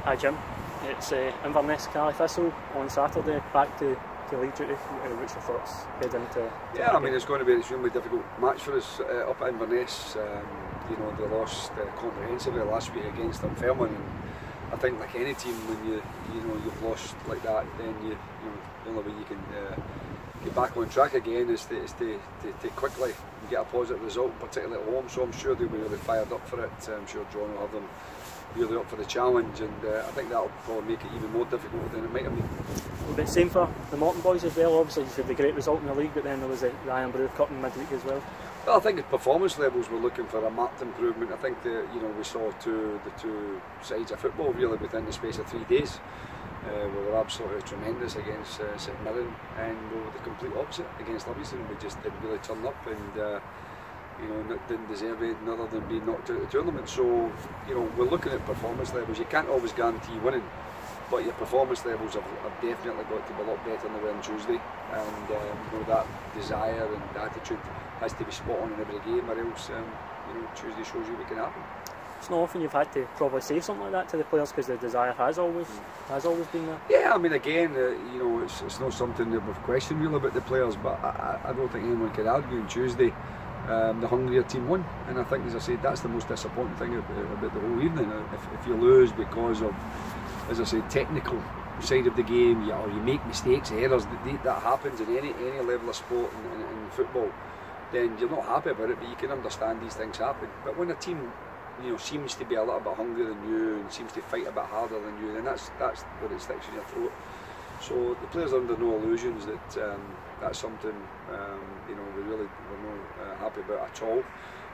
Hi Jim, it's Inverness Caledonian Thistle on Saturday, back to league duty. What's your thoughts heading into? Yeah, I mean it's going to be an extremely difficult match for us up at Inverness. You know, they lost comprehensively last week against Dunfermline, and I think like any team, when you've lost like that, then the only way you can get back on track again is to quickly get a positive result, particularly at home. So I'm sure they'll be really fired up for it. I'm sure John will have them really up for the challenge, and I think that'll probably make it even more difficult than it might have been. But same for the Morton boys as well. Obviously, you had the great result in the league, but then there was the Iron Brew Cup in midweek as well. Well, I think at performance levels we're looking for a marked improvement. I think that we saw the two sides of football really within the space of 3 days. We were absolutely tremendous against St Mirren, and we were the complete opposite against Livingston. We just didn't really turn up, and didn't deserve it, other than being knocked out of the tournament. So we're looking at performance levels. You can't always guarantee winning, but your performance levels have definitely got to be a lot better than they were on Tuesday, and that desire and attitude has to be spot on in every game, or else Tuesday shows you what can happen. It's not often you've had to probably say something like that to the players, because the desire has always been there. Yeah, I mean again, it's not something that we've questioned really about the players, but I don't think anyone could argue on Tuesday. The hungrier team won, and I think, as I said, that's the most disappointing thing about the whole evening. If you lose because of, as I said, technical side of the game, or you make mistakes, errors, that happens in any level of sport in football, then you're not happy about it, but you can understand these things happen. But when a team seems to be a little bit hungrier than you and seems to fight a bit harder than you, then that's where it sticks in your throat. So the players are under no illusions that that's something we're not happy about at all.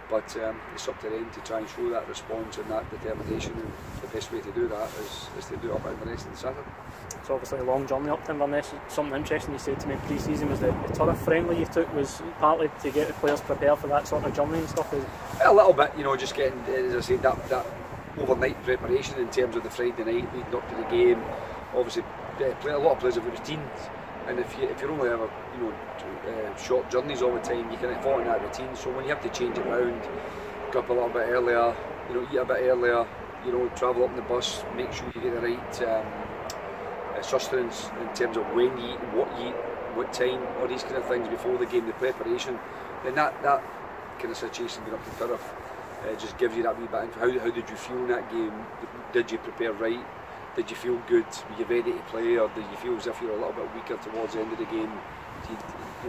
But it's up to them to try and show that response and that determination, and the best way to do that is to do it up at Inverness on Saturday. It's obviously a long journey up to Inverness. Something interesting you said to me in pre-season was that the turf friendly you took was partly to get the players prepared for that sort of journey and stuff. A little bit, just getting, as I said, that overnight preparation in terms of the Friday night leading up to the game. Obviously, a lot of players have routines, and if you're only ever short journeys all the time, you can fall in that routine. So when you have to change it around, go up a little bit earlier, eat a bit earlier, travel up in the bus, make sure you get the right sustenance in terms of when you eat, what time, all these kind of things before the game, the preparation, then that kind of situation being up to turf just gives you that wee bit info. How did you feel in that game? Did you prepare right? Did you feel good? Were you ready to play, or did you feel as if you were a little bit weaker towards the end of the game?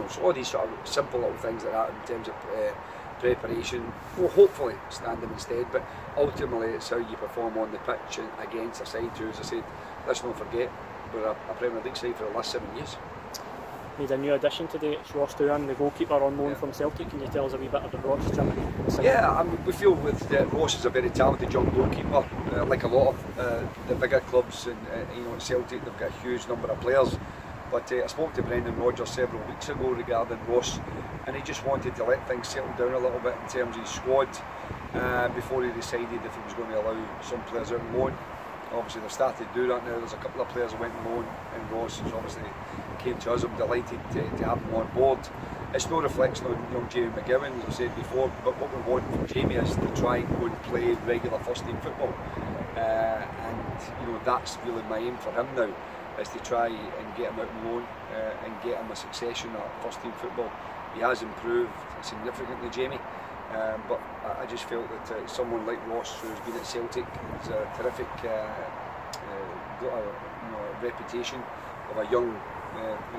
So all these sort of simple little things like that in terms of preparation will hopefully stand them instead, but ultimately it's how you perform on the pitch and against a side who, as I said, let's not forget, we're a Premier League side for the last 7 years. Made a new addition today, it's Ross Doohan, the goalkeeper on loan from Celtic. Can you tell us a wee bit about Ross, Jim? Yeah, I mean, we feel with Ross is a very talented young goalkeeper, like a lot of the bigger clubs, and at Celtic they've got a huge number of players. But I spoke to Brendan Rodgers several weeks ago regarding Ross, and he just wanted to let things settle down a little bit in terms of his squad before he decided if he was going to allow some players out on loan. Obviously they've started to do that now. There's a couple of players that went on loan, and Ross has obviously came to us. I'm delighted to have him on board. It's no reflection on young Jamie McGowan, as I said before, but what we want from Jamie is to try and go and play regular first team football, and that's really my aim for him now, is to try and get him out on loan and get him a succession at first team football. He has improved significantly, Jamie, but I just felt that someone like Ross, who's been at Celtic, is a terrific, got a reputation of a young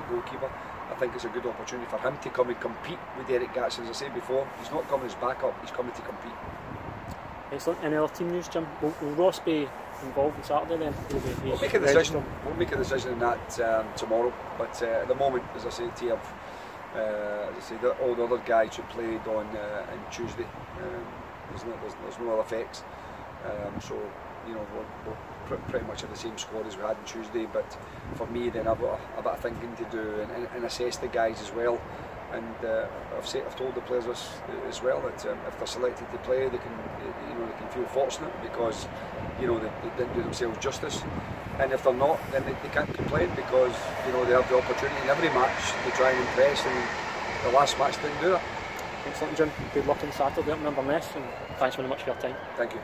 goalkeeper. I think it's a good opportunity for him to come and compete with Eric Gatz. As I said before, he's not coming as backup, he's coming to compete. Excellent. Any other team news, Jim? Will Ross be involved on Saturday then? We'll make a decision on that tomorrow, but at the moment, as I said to you, all the other guys who played on Tuesday, there's no other effects, so we're pretty much have the same squad as we had on Tuesday. But for me, then I've got a bit of thinking to do and assess the guys as well. And I've told the players as well that if they're selected to play, they can feel fortunate because they didn't do themselves justice. And if they're not, then they can't complain, because they have the opportunity in every match to try and impress, and the last match didn't do that. Excellent, Jim. Good luck on Saturday up in Inverness, and thanks very much for your time. Thank you.